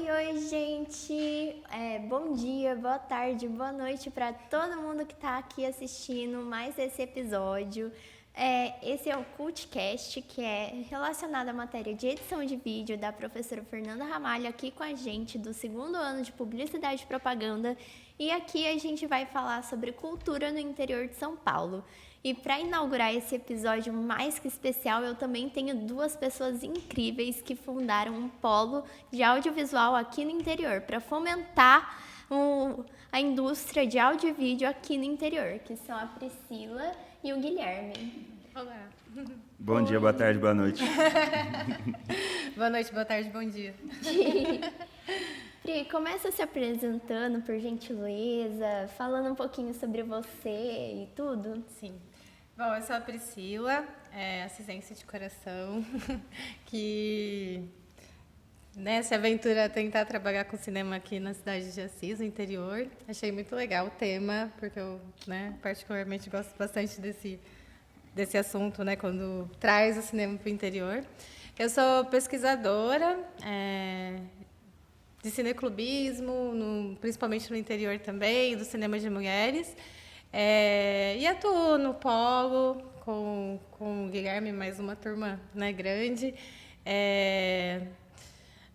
Oi, gente! Bom dia, boa tarde, boa noite para todo mundo que está aqui assistindo mais esse episódio. Esse é o CultCast, que é relacionado à matéria de edição de vídeo da professora Fernanda Ramalho, aqui com a gente do 2º ano de Publicidade e Propaganda. E aqui a gente vai falar sobre cultura no interior de São Paulo. E para inaugurar esse episódio mais que especial, eu também tenho 2 pessoas incríveis que fundaram um polo de audiovisual aqui no interior, para fomentar a indústria de áudio e vídeo aqui no interior, que são a Priscila e o Guilherme. Olá. Bom dia, boa tarde, boa noite. Boa noite, boa tarde, bom dia. Pri, começa se apresentando, por gentileza, falando um pouquinho sobre você e tudo. Sim. Bom, eu sou a Priscila, assistência de coração, que se aventura a tentar trabalhar com cinema aqui na cidade de Assis, no interior. Achei muito legal o tema, porque eu particularmente gosto bastante desse assunto, quando traz o cinema para o interior. Eu sou pesquisadora de cineclubismo, principalmente no interior também, do cinema de mulheres. E atuo no polo com o Guilherme, mais uma turma grande.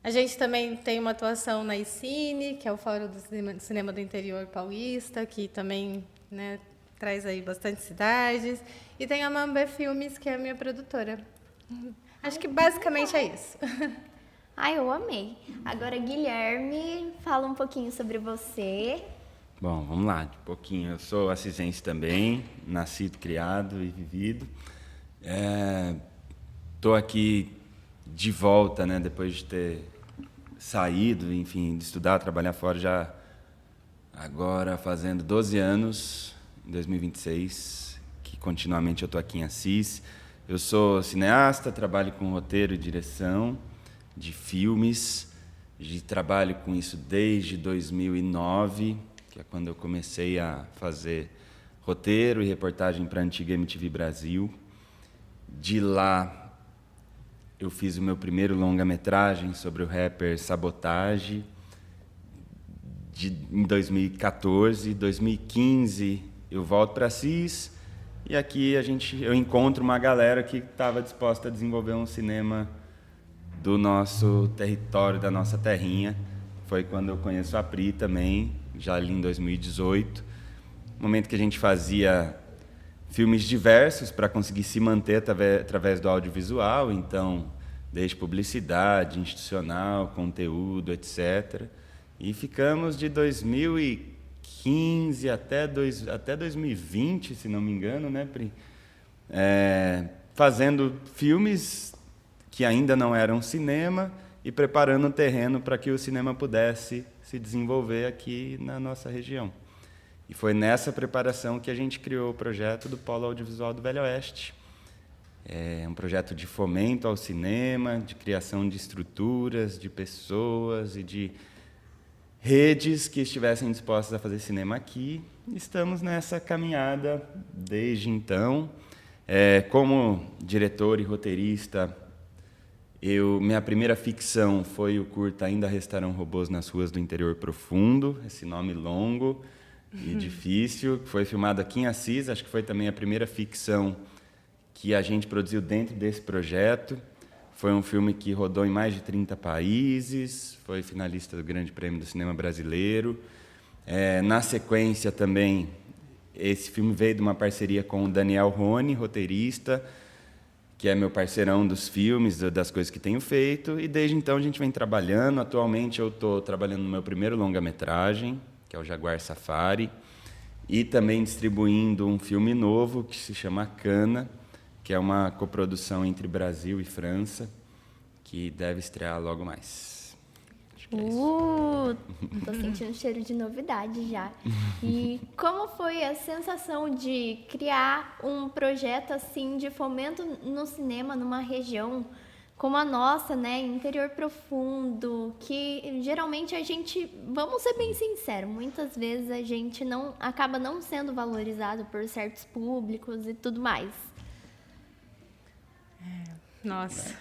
A gente também tem uma atuação na ICINE, que é o Fórum do Cinema do Interior Paulista, que também traz aí bastante cidades. E tem a Mambé Filmes, que é a minha produtora. Acho que basicamente é isso. Ai, eu amei. Agora, Guilherme, fala um pouquinho sobre você. Bom, vamos lá, de pouquinho. Eu sou assisense também, nascido, criado e vivido. Estou aqui de volta, depois de ter saído, enfim, de estudar, trabalhar fora, já agora fazendo 12 anos, em 2026, que continuamente eu estou aqui em Assis. Eu sou cineasta, trabalho com roteiro e direção de filmes, trabalho com isso desde 2009, que é quando eu comecei a fazer roteiro e reportagem para a antiga MTV Brasil. De lá, eu fiz o meu primeiro longa-metragem sobre o rapper Sabotage, em 2014. 2015, eu volto para Assis, e aqui eu encontro uma galera que estava disposta a desenvolver um cinema do nosso território, da nossa terrinha. Foi quando eu conheço a Pri também, já ali em 2018, momento que a gente fazia filmes diversos para conseguir se manter através do audiovisual, então, desde publicidade, institucional, conteúdo, etc. E ficamos de 2015 até 2020, se não me engano, Pri? Fazendo filmes que ainda não eram cinema e preparando um terreno para que o cinema pudesse se desenvolver aqui na nossa região. E foi nessa preparação que a gente criou o projeto do Polo Audiovisual do Velho Oeste. É um projeto de fomento ao cinema, de criação de estruturas, de pessoas e de redes que estivessem dispostas a fazer cinema aqui. Estamos nessa caminhada desde então. Como diretor e roteirista, minha primeira ficção foi o curta Ainda Restarão Robôs nas Ruas do Interior Profundo, esse nome longo e difícil, que foi filmado aqui em Assis. Acho que foi também a primeira ficção que a gente produziu dentro desse projeto. Foi um filme que rodou em mais de 30 países, foi finalista do Grande Prêmio do Cinema Brasileiro. Na sequência também, esse filme veio de uma parceria com o Daniel Rony, roteirista, que é meu parceirão dos filmes, das coisas que tenho feito, e desde então a gente vem trabalhando. Atualmente eu estou trabalhando no meu primeiro longa-metragem, que é o Jaguar Safari, e também distribuindo um filme novo que se chama Cana, que é uma coprodução entre Brasil e França, que deve estrear logo mais. Acho que é isso. Tô sentindo cheiro de novidade já. E como foi a sensação de criar um projeto assim de fomento no cinema numa região como a nossa, interior profundo, que geralmente a gente, vamos ser bem sinceros, muitas vezes a gente acaba não sendo valorizado por certos públicos e tudo mais. Nossa.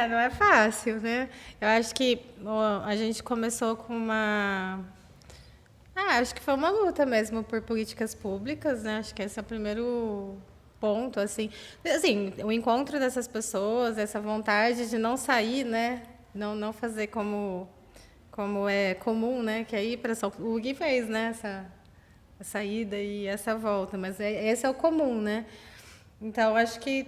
Não é fácil, né? Eu acho que a gente começou com uma... acho que foi uma luta mesmo por políticas públicas, né? Acho que esse é o primeiro ponto, assim. Assim, o encontro dessas pessoas, essa vontade de não sair, né? Não fazer como é comum, né? Que aí o Gui fez, né? Essa ida e essa volta, mas esse é o comum, né? Então, acho que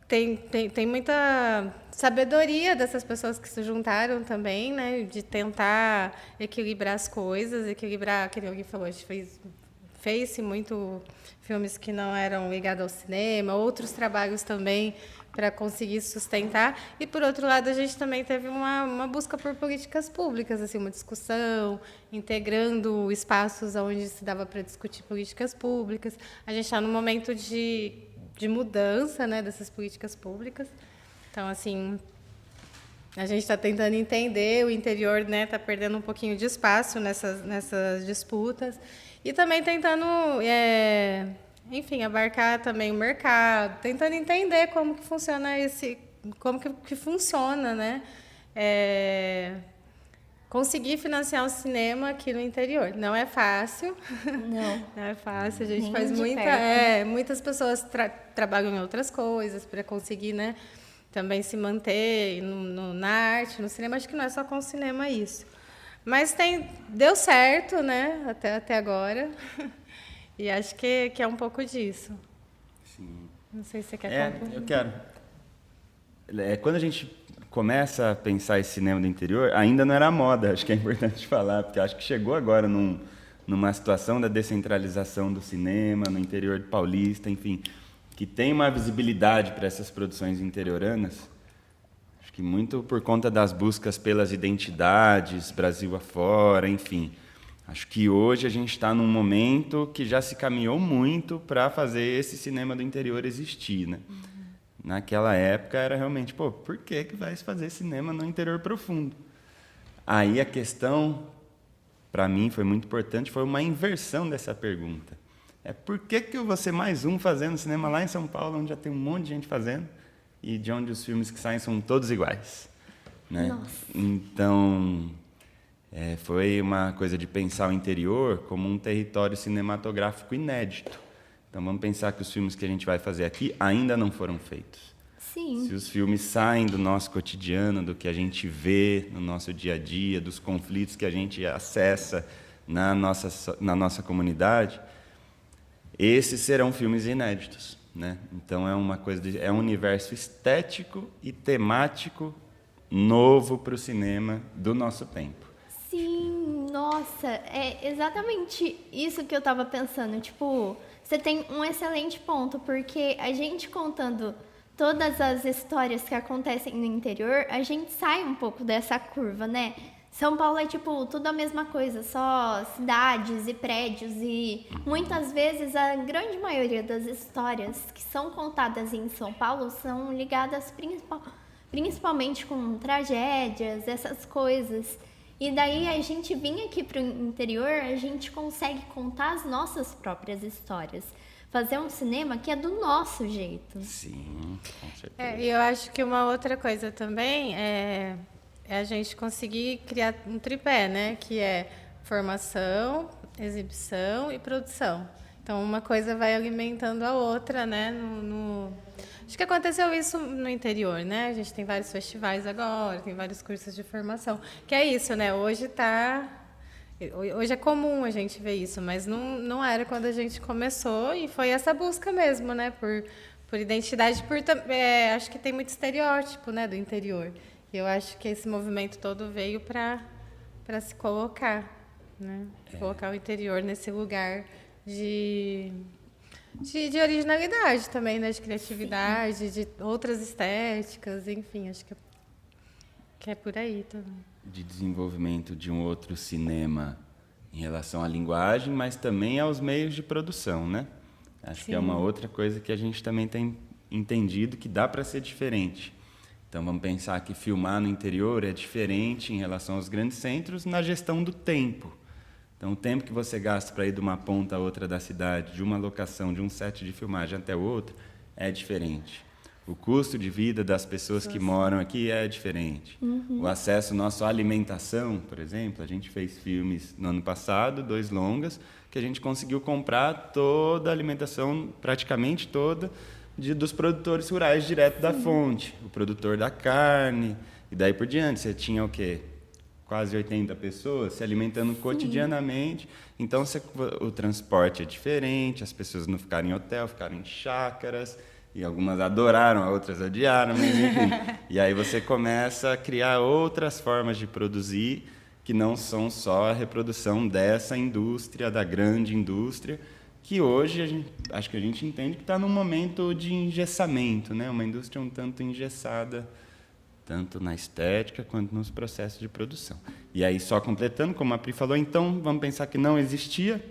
tem muita sabedoria dessas pessoas que se juntaram também, né? De tentar equilibrar as coisas, equilibrar, que alguém falou, a gente fez muito filmes que não eram ligados ao cinema, outros trabalhos também para conseguir sustentar. E, por outro lado, a gente também teve uma busca por políticas públicas, assim, uma discussão, integrando espaços onde se dava para discutir políticas públicas. A gente está num momento de mudança, né, dessas políticas públicas. Então, assim, a gente está tentando entender, o interior, né, está perdendo um pouquinho de espaço nessas disputas. E também tentando, enfim, abarcar também o mercado, tentando entender como que funciona como que funciona, né? Conseguir financiar um cinema aqui no interior. Não é fácil. Não é fácil. A gente Nem faz de perto. muitas pessoas trabalham em outras coisas para conseguir, né, também se manter na arte, no cinema. Acho que não é só com o cinema isso. Mas deu certo, né, até agora. E acho que é um pouco disso. Sim. Não sei se você quer concluir. Eu quero. Quando a gente começa a pensar esse cinema do interior, ainda não era moda, acho que é importante falar, porque acho que chegou agora numa situação da descentralização do cinema, no interior de Paulista, enfim, que tem uma visibilidade para essas produções interioranas, acho que muito por conta das buscas pelas identidades, Brasil afora, enfim. Acho que hoje a gente está num momento que já se caminhou muito para fazer esse cinema do interior existir, né? Naquela época era realmente, por que vai se fazer cinema no interior profundo? Aí a questão, para mim, foi muito importante, foi uma inversão dessa pergunta. Por que eu vou ser mais um fazendo cinema lá em São Paulo, onde já tem um monte de gente fazendo, e de onde os filmes que saem são todos iguais? Né? Nossa. Então, foi uma coisa de pensar o interior como um território cinematográfico inédito. Então, vamos pensar que os filmes que a gente vai fazer aqui ainda não foram feitos. Sim. Se os filmes saem do nosso cotidiano, do que a gente vê no nosso dia a dia, dos conflitos que a gente acessa na nossa comunidade, esses serão filmes inéditos, né? Então, é um universo estético e temático novo para o cinema do nosso tempo. Sim, nossa, é exatamente isso que eu tava pensando. Tipo, você tem um excelente ponto, porque a gente contando todas as histórias que acontecem no interior, a gente sai um pouco dessa curva, né? São Paulo é tipo tudo a mesma coisa, só cidades e prédios, e muitas vezes a grande maioria das histórias que são contadas em São Paulo são ligadas principalmente com tragédias, essas coisas. E daí a gente vinha aqui para o interior, a gente consegue contar as nossas próprias histórias. Fazer um cinema que é do nosso jeito. Sim, com certeza. E eu acho que uma outra coisa também é a gente conseguir criar um tripé, né? Que é formação, exibição e produção. Então, uma coisa vai alimentando a outra, né? Acho que aconteceu isso no interior, né? A gente tem vários festivais agora, tem vários cursos de formação. Que é isso, né? Hoje é comum a gente ver isso, mas não era quando a gente começou, e foi essa busca mesmo, né? Por identidade, acho que tem muito estereótipo, né, do interior. E eu acho que esse movimento todo veio para se colocar, né? Colocar o interior nesse lugar de originalidade também, né? De criatividade, de outras estéticas, enfim, acho que é por aí também. De desenvolvimento de um outro cinema em relação à linguagem, mas também aos meios de produção, né? Acho que é uma outra coisa que a gente também tem entendido que dá para ser diferente. Então, vamos pensar que filmar no interior é diferente em relação aos grandes centros na gestão do tempo. Então, o tempo que você gasta para ir de uma ponta a outra da cidade, de uma locação, de um set de filmagem até o outro, é diferente. O custo de vida das pessoas que moram aqui é diferente. O acesso nosso à alimentação, por exemplo, a gente fez filmes no ano passado, 2 longas, que a gente conseguiu comprar toda a alimentação, praticamente toda, dos produtores rurais direto da fonte. O produtor da carne, e daí por diante. Você tinha o quê? Quase 80 pessoas se alimentando cotidianamente. Então, o transporte é diferente, as pessoas não ficaram em hotel, ficaram em chácaras, e algumas adoraram, outras odiaram, mas enfim. E aí você começa a criar outras formas de produzir, que não são só a reprodução dessa indústria, da grande indústria, que hoje acho que a gente entende que está num momento de engessamento, né? Uma indústria um tanto engessada, tanto na estética quanto nos processos de produção. E aí, só completando, como a Pri falou, então, vamos pensar que não existia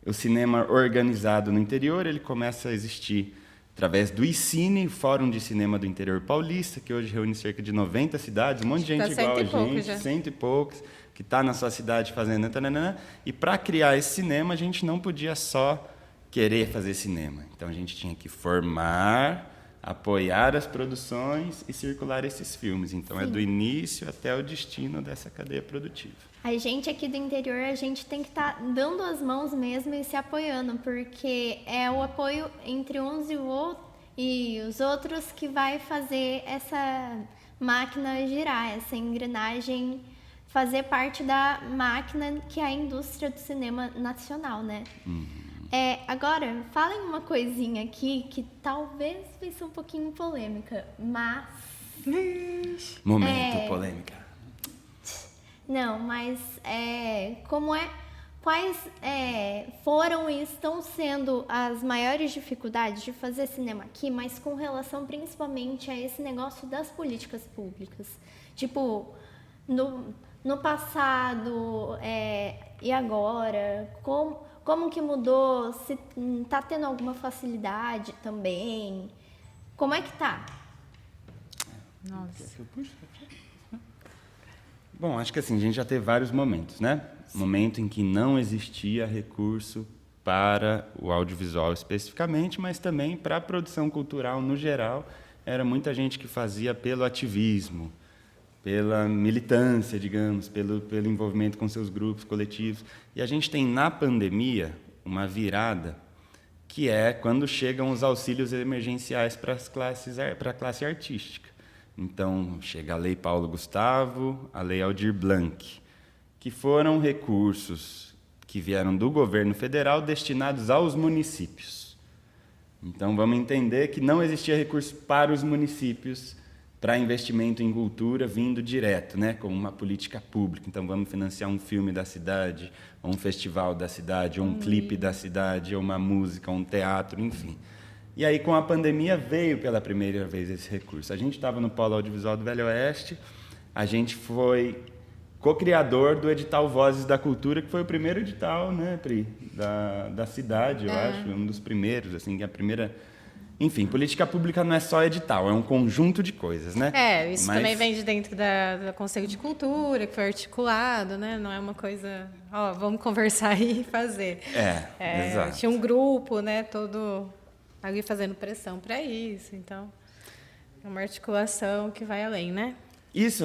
o cinema organizado no interior, ele começa a existir através do ICINE, Fórum de Cinema do Interior Paulista, que hoje reúne cerca de 90 cidades, um monte de gente igual a gente, 100 e poucos, que está na sua cidade fazendo... E para criar esse cinema, a gente não podia só querer fazer cinema. Então, a gente tinha que formar, apoiar as produções e circular esses filmes. Então, é do início até o destino dessa cadeia produtiva. A gente aqui do interior, a gente tem que estar dando as mãos mesmo e se apoiando, porque é o apoio entre uns e os outros que vai fazer essa máquina girar, essa engrenagem fazer parte da máquina que é a indústria do cinema nacional, né? Agora, falem uma coisinha aqui que talvez vai ser um pouquinho polêmica, mas... Momento polêmica. Não, mas quais foram e estão sendo as maiores dificuldades de fazer cinema aqui, mas com relação principalmente a esse negócio das políticas públicas? Tipo, no passado e agora, como que mudou? Se tá tendo alguma facilidade também? Como é que tá? Nossa. Bom, acho que assim, a gente já teve vários momentos, né? Momento em que não existia recurso para o audiovisual especificamente, mas também para a produção cultural no geral. Era muita gente que fazia pelo ativismo, pela militância, digamos, pelo envolvimento com seus grupos coletivos. E a gente tem, na pandemia, uma virada, que é quando chegam os auxílios emergenciais para a classe artística. Então, chega a Lei Paulo Gustavo, a Lei Aldir Blanc, que foram recursos que vieram do governo federal destinados aos municípios. Então, vamos entender que não existia recurso para os municípios para investimento em cultura vindo direto, né, como uma política pública. Então, vamos financiar um filme da cidade, ou um festival da cidade, ou um clipe da cidade, ou uma música, ou um teatro, enfim. E aí, com a pandemia, veio pela primeira vez esse recurso. A gente estava no Polo Audiovisual do Velho Oeste, a gente foi co-criador do edital Vozes da Cultura, que foi o primeiro edital, né, Pri, da cidade, eu acho, um dos primeiros, assim, que a primeira... Enfim, política pública não é só edital, é um conjunto de coisas, né? Isso também vem de dentro do Conselho de Cultura, que foi articulado, né? Não é uma coisa, vamos conversar aí e fazer. Exato. Tinha um grupo, né, todo ali fazendo pressão para isso, então é uma articulação que vai além, né? Isso,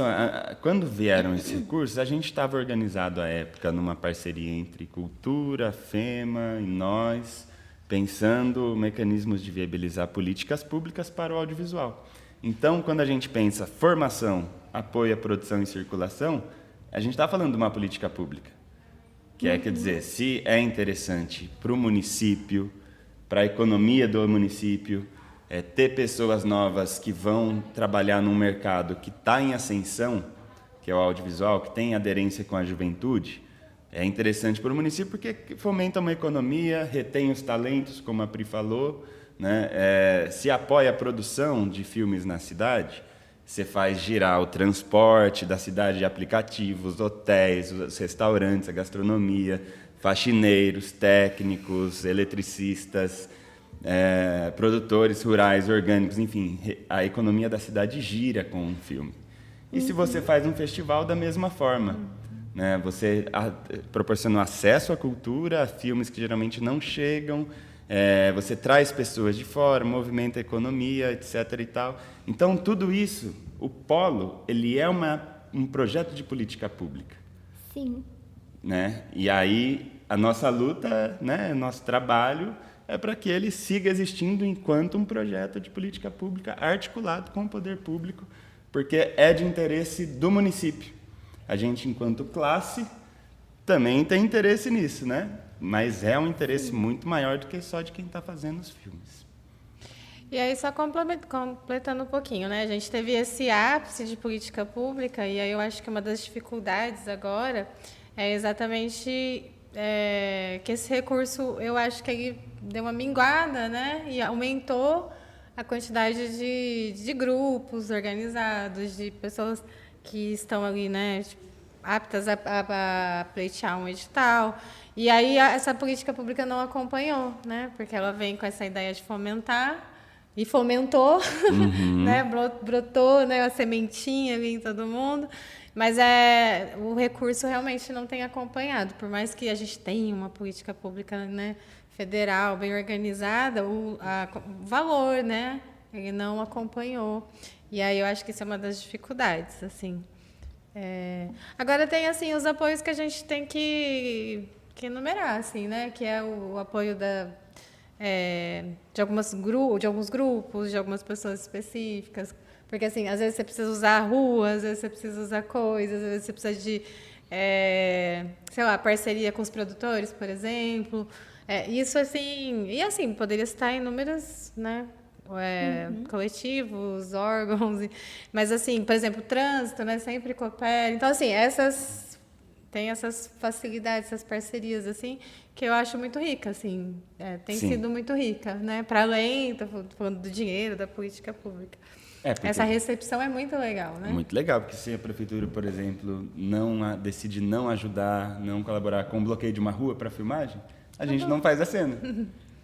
quando vieram esses recursos, a gente estava organizado à época numa parceria entre Cultura, FEMA e nós, pensando mecanismos de viabilizar políticas públicas para o audiovisual. Então, quando a gente pensa formação, apoio à produção e circulação, a gente está falando de uma política pública. Que quer dizer, se é interessante para o município, para a economia do município, ter pessoas novas que vão trabalhar num mercado que está em ascensão, que é o audiovisual, que tem aderência com a juventude, é interessante para o município porque fomenta uma economia, retém os talentos, como a Pri falou, né? Se apoia a produção de filmes na cidade, você faz girar o transporte da cidade de aplicativos, hotéis, os restaurantes, a gastronomia, faxineiros, técnicos, eletricistas, produtores rurais, orgânicos, enfim, a economia da cidade gira com um filme. E se você faz um festival da mesma forma, né? Você proporciona acesso à cultura, a filmes que geralmente não chegam, você traz pessoas de fora, movimenta a economia, etc. e tal. Então, tudo isso, o Polo, ele é um projeto de política pública. Sim. Né? E aí, a nossa luta, né, nosso trabalho é para que ele siga existindo enquanto um projeto de política pública articulado com o poder público, porque é de interesse do município. A gente, enquanto classe, também tem interesse nisso, né? Mas é um interesse muito maior do que só de quem está fazendo os filmes. E aí, só completando um pouquinho, né? A gente teve esse ápice de política pública, e aí eu acho que uma das dificuldades agora é exatamente que esse recurso, eu acho que ele deu uma minguada, né? E aumentou a quantidade de grupos organizados, de pessoas que estão ali, né, tipo, aptas a pleitear um edital. E aí essa política pública não acompanhou, né? Porque ela vem com essa ideia de fomentar, e fomentou, né? Brotou, né, a sementinha ali em todo mundo. Mas o recurso realmente não tem acompanhado. Por mais que a gente tenha uma política pública, né, federal bem organizada, o valor, né, ele não acompanhou. E aí eu acho que isso é uma das dificuldades, assim. Agora tem assim os apoios que a gente tem que enumerar, assim, né, que é o apoio de alguns grupos, de algumas pessoas específicas. Porque, assim, às vezes você precisa usar a rua, às vezes você precisa usar coisas, às vezes você precisa de, sei lá, parceria com os produtores, por exemplo. Isso, assim... E, assim, poderia citar inúmeros, né, coletivos, órgãos. Mas, assim, por exemplo, o trânsito, né, sempre coopera. Então, assim, tem essas facilidades, essas parcerias, assim, que eu acho muito rica, assim. Tem sido muito rica, né? Para além, estou falando do dinheiro, da política pública. Essa recepção é muito legal, né? Muito legal, porque se a prefeitura, por exemplo, decide não ajudar, não colaborar com o bloqueio de uma rua para filmagem, a gente não faz a cena.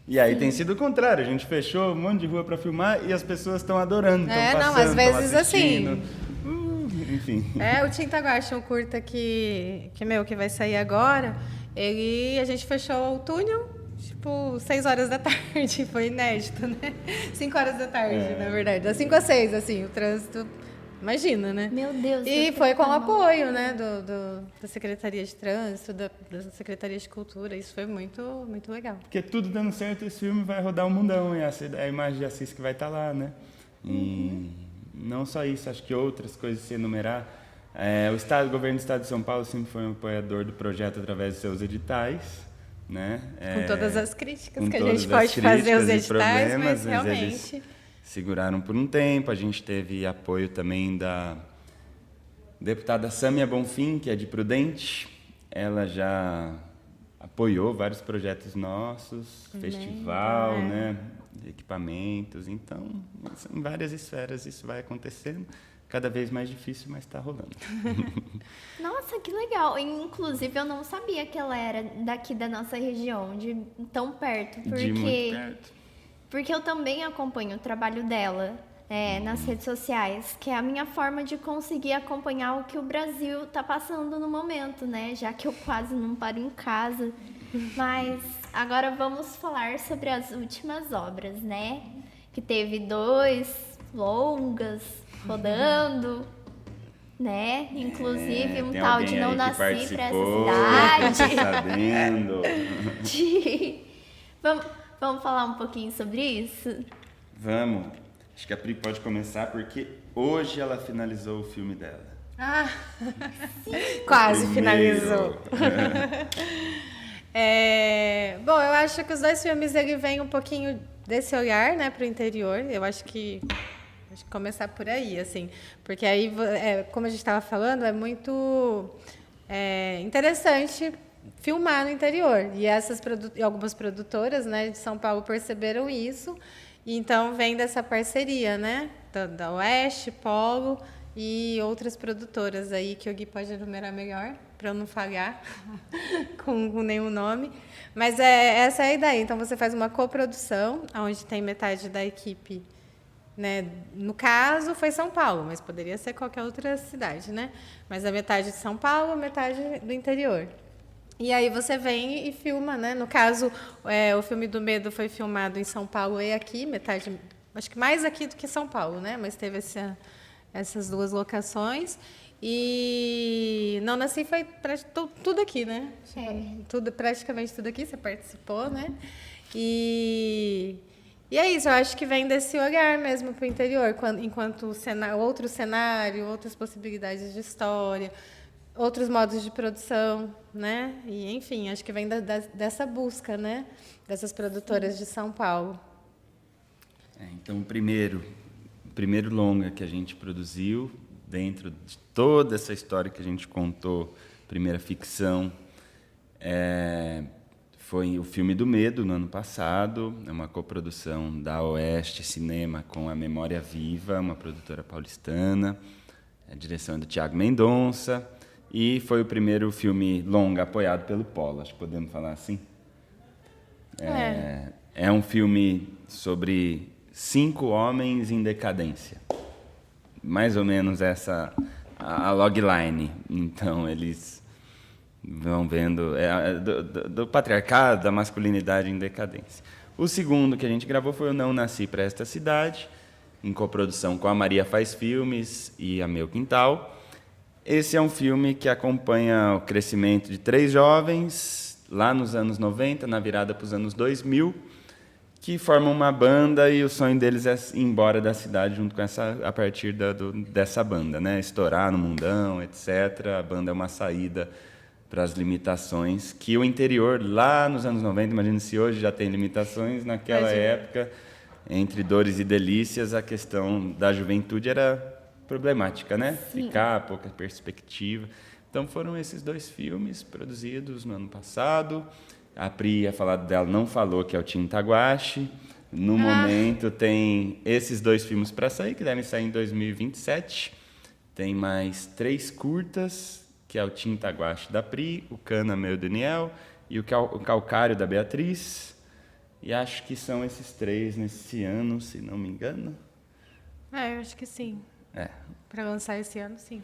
E aí tem sido o contrário, a gente fechou um monte de rua para filmar e as pessoas estão adorando, estão passando, não, às vezes assim... enfim. O Tinta Guache, um curta que vai sair agora, a gente fechou o túnel, tipo, 6 horas da tarde, foi inédito, né? 5 horas da tarde, na verdade, das 5 às 6, assim, o trânsito, imagina, né? Meu Deus. E foi com o apoio, né, da Secretaria de Trânsito, da Secretaria de Cultura, isso foi muito, muito legal. Porque tudo dando certo, esse filme vai rodar o mundão, e a imagem de Assis que vai estar lá, né? E não só isso, acho que outras coisas se enumerar. O governo do Estado de São Paulo sempre foi um apoiador do projeto através de seus editais, né? Com todas as críticas que a gente pode fazer aos editais, mas realmente... Eles seguraram por um tempo. A gente teve apoio também da deputada Sâmia Bonfim, que é de Prudente. Ela já apoiou vários projetos nossos, festival, né? De equipamentos. Então, em várias esferas isso vai acontecendo. Cada vez mais difícil, mas está rolando. Nossa, que legal. Inclusive, eu não sabia que ela era daqui da nossa região, de tão perto. De muito perto. Porque eu também acompanho o trabalho dela nas redes sociais, que é a minha forma de conseguir acompanhar o que o Brasil está passando no momento, né? Já que eu quase não paro em casa. Mas agora vamos falar sobre as últimas obras, né? Que teve 2 longas rodando, né? Inclusive um tal de Não Nasci pra essa cidade. Sabendo. Vamos falar um pouquinho sobre isso? Vamos. Acho que a Pri pode começar porque hoje ela finalizou o filme dela. Quase finalizou. Bom, eu acho que os 2 filmes ele vem um pouquinho desse olhar, né, para o interior. Eu acho que começar por aí, assim, porque aí, como a gente estava falando, é muito interessante filmar no interior. E algumas produtoras, né, de São Paulo perceberam isso, e então vem dessa parceria, né, da Oeste, Polo e outras produtoras aí que o Gui pode enumerar melhor, para eu não falhar com nenhum nome. Mas essa é a ideia. Então, você faz uma coprodução, onde tem metade da equipe, né? No caso, foi São Paulo, mas poderia ser qualquer outra cidade, né? Mas a metade de São Paulo, a metade do interior. E aí você vem e filma, né? No caso, o filme do Medo foi filmado em São Paulo e aqui, metade, acho que mais aqui do que São Paulo, né? Mas teve essas duas locações. E Não Nasci foi tudo aqui, né? Praticamente tudo aqui, você participou, né? E é isso, eu acho que vem desse olhar mesmo para o interior, enquanto outro cenário, outras possibilidades de história, outros modos de produção, né? E, enfim, acho que vem dessa busca, né? Dessas produtoras de São Paulo. Então, o primeiro longa que a gente produziu, dentro de toda essa história que a gente contou, primeira ficção, foi o filme do Medo, no ano passado. É uma coprodução da Oeste Cinema com a Memória Viva, uma produtora paulistana. A direção é do Thiago Mendonça. E foi o primeiro filme longa apoiado pelo Polo, acho que podemos falar assim. É um filme sobre 5 homens em decadência. Mais ou menos essa a logline. Então, eles vão vendo do patriarcado, da masculinidade em decadência. O segundo que a gente gravou foi o Não Nasci para Esta Cidade, em coprodução com a Maria Faz Filmes e a Meu Quintal. Esse é um filme que acompanha o crescimento de 3 jovens, lá nos anos 90, na virada para os anos 2000, que formam uma banda e o sonho deles é ir embora da cidade junto com a partir dessa banda, né? Estourar no mundão, etc. A banda é uma saída para as limitações que o interior, lá nos anos 90, imagina se hoje já tem limitações, naquela época, entre dores e delícias, a questão da juventude era problemática, né? Sim. Ficar, pouca perspectiva. Então foram esses 2 filmes produzidos no ano passado. A Pri, a falado dela, não falou, que é o Tintaguache. No momento tem esses 2 filmes para sair, que devem sair em 2027. Tem mais 3 curtas, que é o Tintaguache da Pri, o Cana, meu Daniel, e o Calcário da Beatriz. E acho que são esses 3 nesse ano, se não me engano. Eu acho que sim. Para lançar esse ano, sim.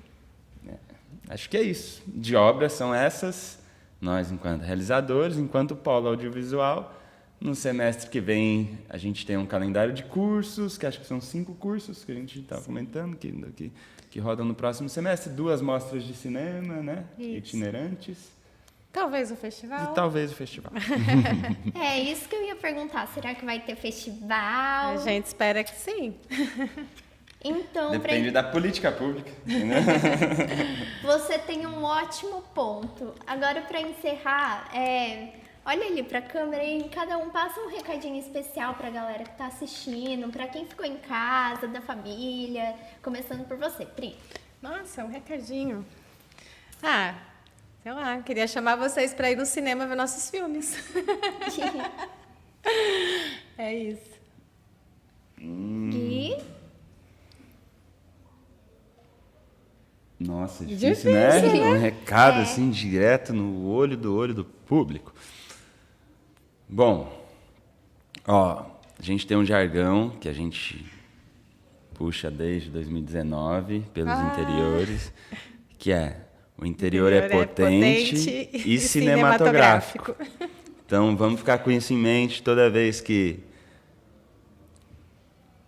Acho que é isso. De obras são essas, nós enquanto realizadores, enquanto polo audiovisual. No semestre que vem, a gente tem um calendário de cursos, que acho que são 5 cursos que a gente está comentando, que rodam no próximo semestre. 2 mostras de cinema, né? Itinerantes. Talvez o festival. E talvez o festival. É isso que eu ia perguntar. Será que vai ter festival? A gente espera que sim. Então, Depende da política pública. Você tem um ótimo ponto. Agora, para encerrar, olha ali para a câmera e cada um passa um recadinho especial para a galera que está assistindo, para quem ficou em casa, da família. Começando por você, Pri. Nossa, um recadinho. Sei lá, queria chamar vocês para ir no cinema ver nossos filmes. É isso. Gui? Nossa, difícil, né? né? Um recado assim, direto no olho do público. Bom, a gente tem um jargão que a gente puxa desde 2019 pelos interiores, que é: o interior é potente e cinematográfico. Então, vamos ficar com isso em mente toda vez que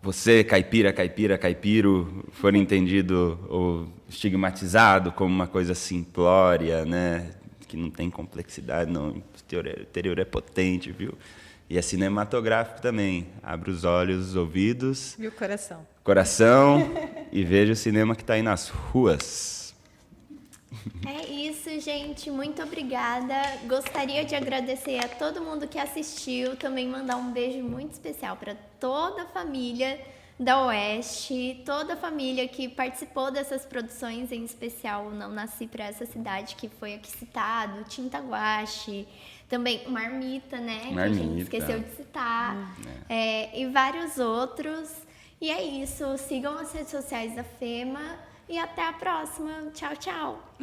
você, caipiro, for entendido ou estigmatizado como uma coisa simplória, né? Que não tem complexidade, não. O interior é potente, viu? E é cinematográfico também. Abre os olhos, os ouvidos. E o coração. E veja o cinema que está aí nas ruas. É isso, gente. Muito obrigada. Gostaria de agradecer a todo mundo que assistiu. Também mandar um beijo muito especial para toda a família da Oeste, toda a família que participou dessas produções, em especial Não Nasci para Essa Cidade, que foi aqui citado, Tintaguache, também Marmita, né? Que a gente esqueceu de citar. E vários outros. E é isso. Sigam as redes sociais da FEMA. E até a próxima. Tchau, tchau.